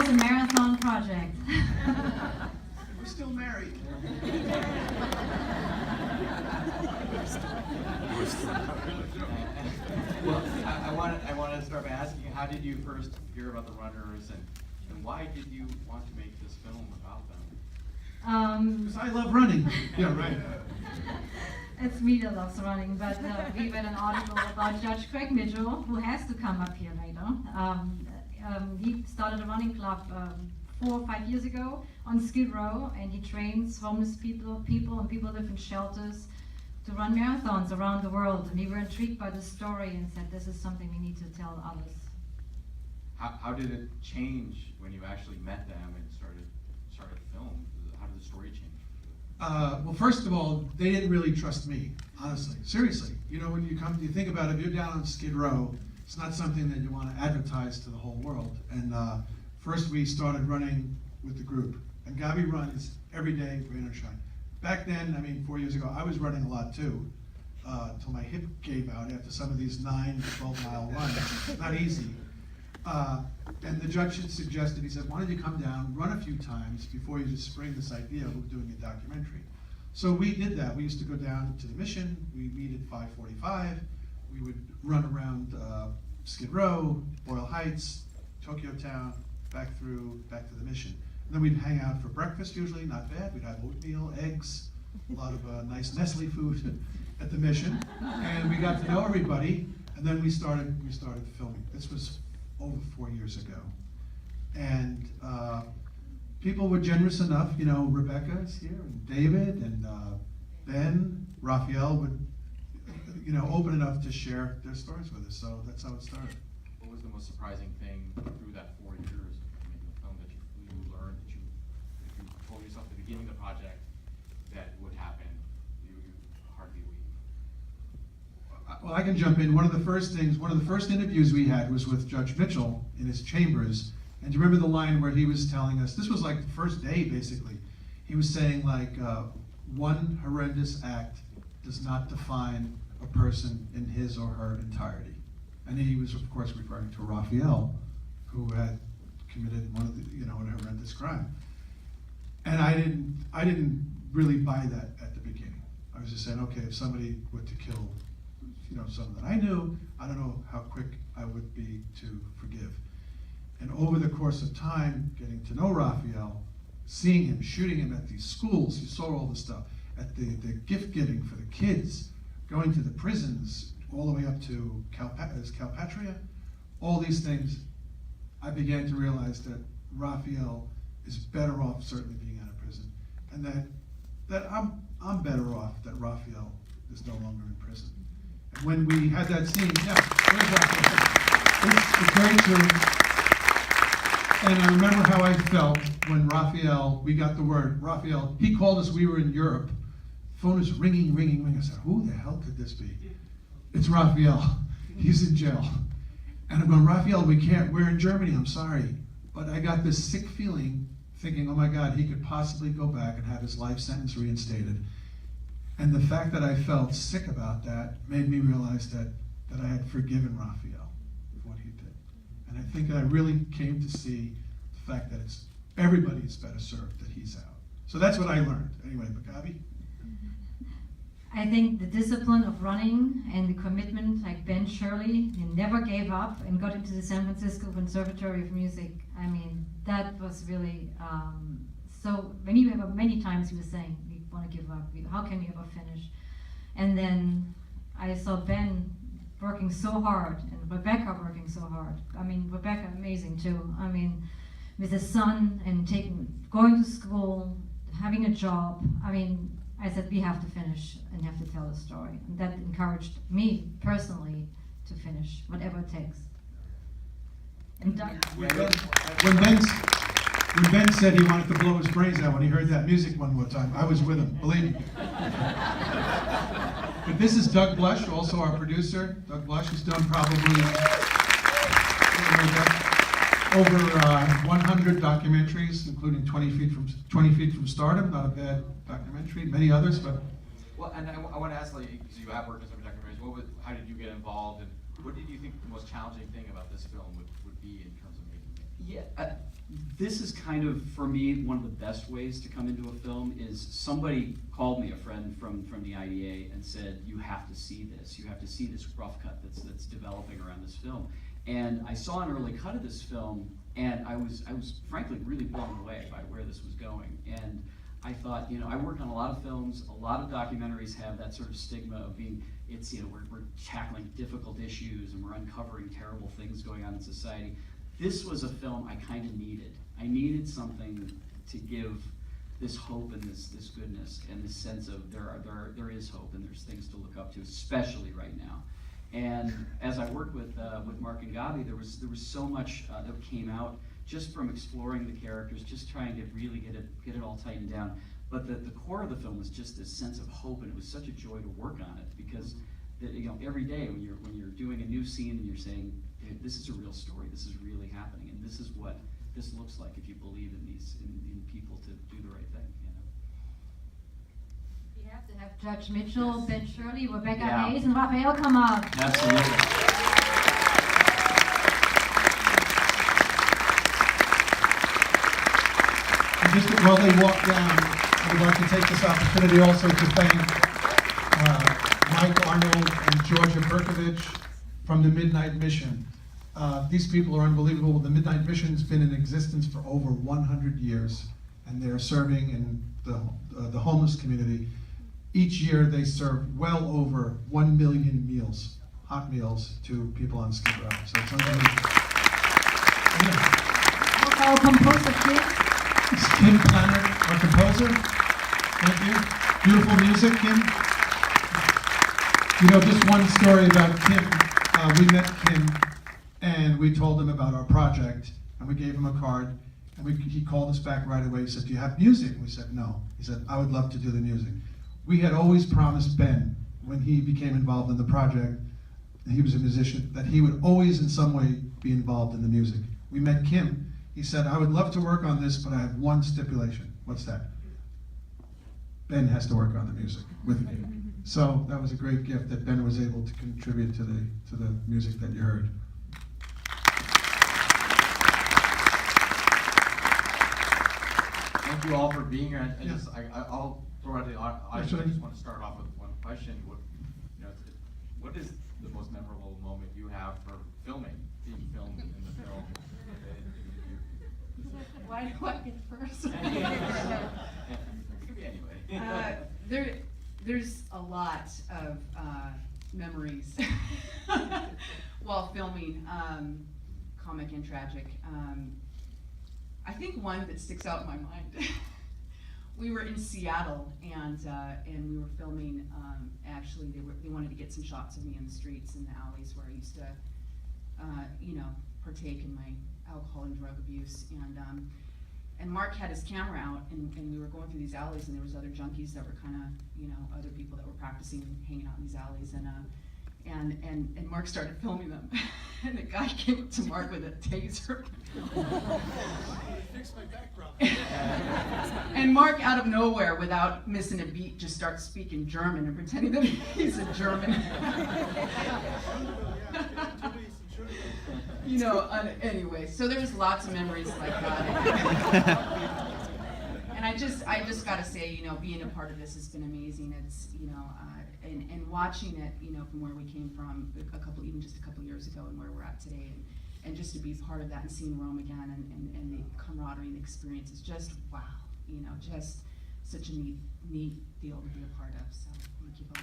was a marathon project. We're still married. Well, I want to start by asking you, how did you first hear about the runners, and why did you want to make this film about them? Because I love running. Yeah, right. It's me that loves running, but we read an article about Judge Craig Mitchell, who has to come up here later. He started a running club 4 or 5 years ago on Skid Row, and he trains homeless people and people live in shelters to run marathons around the world. And we were intrigued by the story and said, this is something we need to tell others. How did it change when you actually met them and started to film? How did the story change? Well, first of all, they didn't really trust me, honestly, seriously. You know, when you think about it, if you're down on Skid Row, it's not something that you want to advertise to the whole world. And first we started running with the group. And Gabi runs every day, rain or shine. Back then, I mean, 4 years ago, I was running a lot too, until my hip gave out after some of these 9 to 12 mile runs. Not easy. And the judge had suggested, he said, why don't you come down, run a few times before you just spring this idea of doing a documentary. So we did that. We used to go down to the Mission. We meet at 5:45. We would run around Skid Row, Boyle Heights, Tokyo Town, back to the Mission. And then we'd hang out for breakfast usually, not bad. We'd have oatmeal, eggs, a lot of nice Nestle food at the Mission. And we got to know everybody, and then we started filming. This was over 4 years ago. And people were generous enough, you know, Rebecca is here, and David, and Ben, Raphael would, you know, open enough to share their stories with us. So that's how it started. What was the most surprising thing through that 4 years of making the film that you learned, that you told yourself at the beginning of the project that would happen, you hardly believe? Well, I can jump in. One of the first interviews we had was with Judge Mitchell in his chambers. And do you remember the line where he was telling us, this was like the first day basically, he was saying like, one horrendous act does not define a person in his or her entirety. And he was of course referring to Raphael, who had committed a horrendous crime. And I didn't really buy that at the beginning. I was just saying, okay, if somebody were to kill, you know, someone that I knew, I don't know how quick I would be to forgive. And over the course of time, getting to know Raphael, seeing him, shooting him at these schools, you saw all the stuff, at the gift giving for the kids, going to the prisons, all the way up to Calpatria, all these things, I began to realize that Raphael is better off certainly being out of prison, and that I'm better off that Raphael is no longer in prison. And when we had that scene, yeah, where's Raphael? It's very true. And I remember how I felt when Raphael, we got the word, Raphael, he called us, we were in Europe, phone is ringing. I said, who the hell could this be? It's Raphael, he's in jail. And I'm going, Raphael, we're in Germany, I'm sorry. But I got this sick feeling, thinking, oh my God, he could possibly go back and have his life sentence reinstated. And the fact that I felt sick about that made me realize that I had forgiven Raphael for what he did. And I think that I really came to see the fact that everybody is better served that he's out. So that's what I learned. Anyway, but Gabi? I think the discipline of running and the commitment, like Ben Shirley, he never gave up and got into the San Francisco Conservatory of Music. I mean, that was really, so many times he was saying, we want to give up, how can we ever finish? And then I saw Ben working so hard and Rebecca working so hard. I mean, Rebecca amazing too. I mean, with his son and going to school, having a job. I mean, I said we have to finish and have to tell a story. And that encouraged me personally to finish, whatever it takes. And When Ben said he wanted to blow his brains out when he heard that music one more time, I was with him, believe me. But this is Doug Blush, also our producer. Doug Blush has done probably over 100 documentaries, including 20 Feet from Stardom, not a bad documentary, many others, but. Well, and I want to ask, like, because you have worked in some documentaries, how did you get involved, and what did you think the most challenging thing about this film would be in terms of making it? Yeah, this is kind of, for me, one of the best ways to come into a film is somebody called me, a friend from the IDA, and said, you have to see this. You have to see this rough cut that's developing around this film. And I saw an early cut of this film, and I was frankly really blown away by where this was going. And I thought, I work on a lot of films, a lot of documentaries have that sort of stigma of being, it's, we're tackling difficult issues and we're uncovering terrible things going on in society. This was a film I kind of needed. I needed something to give this hope and this goodness and this sense of there is hope and there's things to look up to, especially right now. And as I worked with Mark and Gabi, there was so much that came out just from exploring the characters, just trying to really get it all tightened down. But the core of the film was just this sense of hope, and it was such a joy to work on it because every day when you're doing a new scene and you're saying, hey, this is a real story, this is really happening, and this is what this looks like if you believe in in people to do the right thing. We have to have Judge Mitchell, Yes. Ben Shirley, Rebecca Yeah. Hayes, and Raphael come up. Absolutely. And just while they walk down, I would like to take this opportunity also to thank Mike Arnold and Georgia Berkovich from the Midnight Mission. These people are unbelievable. The Midnight Mission's been in existence for over 100 years, and they're serving in the homeless community. Each year they serve well over 1 million meals, hot meals, to people on Skid Row. So it's unbelievable. Yeah. Our composer, Kim. It's Kim Planner, our composer. Thank you. Beautiful music, Kim. Just one story about Kim. We met Kim, and we told him about our project, and we gave him a card, and he called us back right away. He said, do you have music? We said, no. He said, I would love to do the music. We had always promised Ben, when he became involved in the project, and he was a musician, that he would always in some way be involved in the music. We met Kim. He said, I would love to work on this, but I have one stipulation. What's that? Ben has to work on the music with me. So that was a great gift that Ben was able to contribute to the music that you heard. Thank you all for being here. Yeah. I'll throw out the audience. Sure. I just want to start off with one question. What is the most memorable moment you have for being filmed in the film? Why do I get first? It could be anyway. There's a lot of memories while filming, comic and tragic. I think one that sticks out in my mind. We were in Seattle and we were filming. Actually, they wanted to get some shots of me in the streets and the alleys where I used to, partake in my alcohol and drug abuse. And Mark had his camera out, and we were going through these alleys, and there was other junkies that were kind of, other people that were practicing and hanging out in these alleys, and Mark started filming them, and the guy came up to Mark with a taser. Fix my background. And Mark, out of nowhere, without missing a beat, just starts speaking German and pretending that he's a German. Anyway, so there was lots of memories like that. And I just gotta say, being a part of this has been amazing. It's, and watching it, from where we came from even just a couple years ago and where we're at today, and just to be part of that and seeing Rome again and the camaraderie and the experience is just wow, just such a neat deal to be a part of. So thank you both.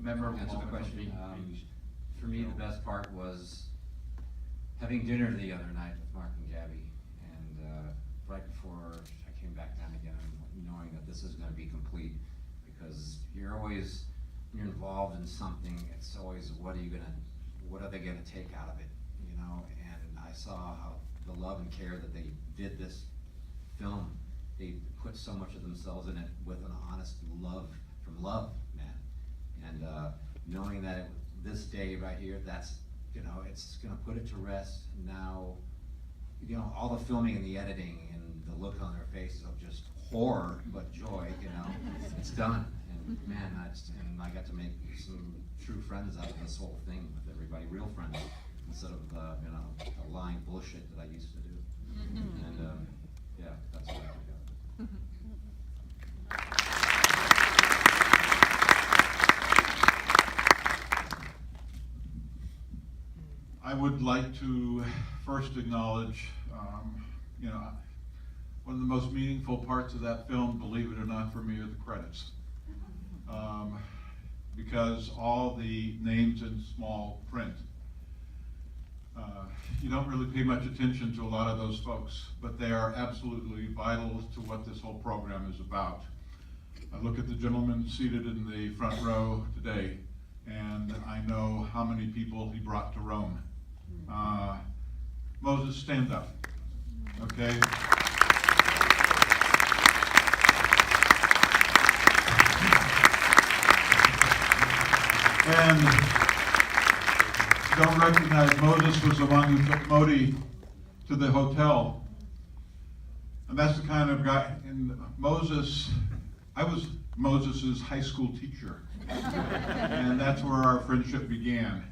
Memorable Answer the moment of question. being For me, the best part was having dinner the other night with Mark and Gabby, and right before I came back down again, knowing that this is going to be complete, because you're always, when you're involved in something, it's always what are they going to take out of it, And I saw how the love and care that they did this film. They put so much of themselves in it with an honest love, from love, man. And knowing that this day right here, that's, it's gonna put it to rest. Now you know, all the filming and the editing and the look on their faces of just horror, but joy, you know, it's done. And man, and I got to make some true friends out of this whole thing with everybody, real friends, instead of, you know, the lying bullshit that I used to do. And, yeah, that's what I took out of it. I would like to first acknowledge, you know, one of the most meaningful parts of that film, believe it or not, for me are the credits. Because all the names in small print, you don't really pay much attention to a lot of those folks, but they are absolutely vital to what this whole program is about. I look at the gentleman seated in the front row today, and I know how many people he brought to Rome. Moses, stand up, okay? And don't recognize Moses was the one who took Modi to the hotel. And that's the kind of guy, and Moses, I was Moses's high school teacher. And that's where our friendship began.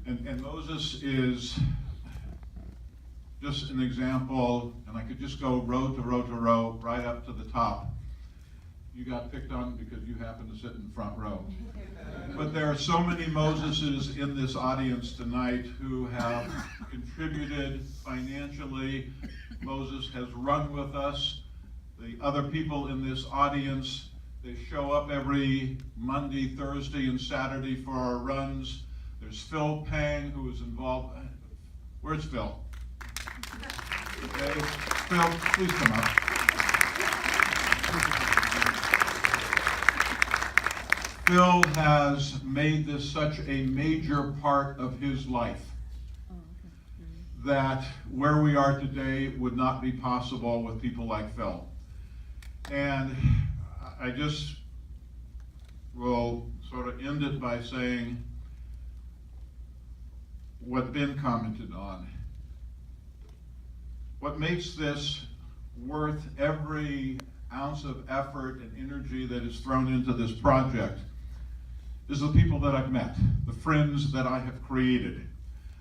And Moses is just an example, and I could just go row to row to row, right up to the top. You got picked on because you happened to sit in the front row. But there are so many Moseses in this audience tonight who have contributed financially. Moses has run with us. The other people in this audience, they show up every Monday, Thursday, and Saturday for our runs. There's Phil Pang, who is involved. Where's Phil? Okay, Phil, please come up. Phil has made this such a major part of his life that where we are today would not be possible with people like Phil. And I just will sort of end it by saying what Ben commented on. What makes this worth every ounce of effort and energy that is thrown into this project is the people that I've met, the friends that I have created.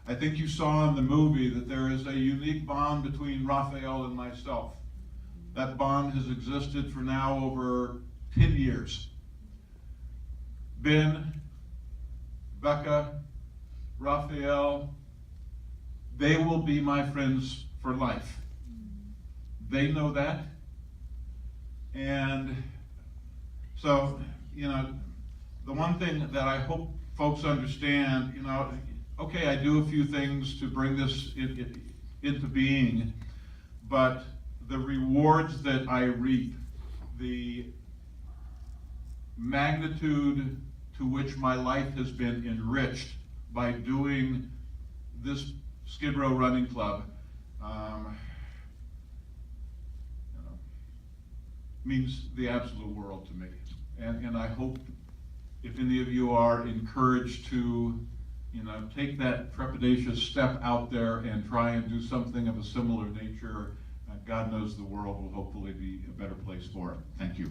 I think you saw in the movie that there is a unique bond between Raphael and myself. That bond has existed for now over 10 years. Ben, Becca, Raphael, they will be my friends for life. They know that. And so, you know, the one thing that I hope folks understand, you know, okay, I do a few things to bring this into being, but the rewards that I reap, the magnitude to which my life has been enriched by doing this Skid Row Running Club, means the absolute world to me. And I hope if any of you are encouraged to, you know, take that trepidatious step out there and try and do something of a similar nature, God knows the world will hopefully be a better place for it. Thank you.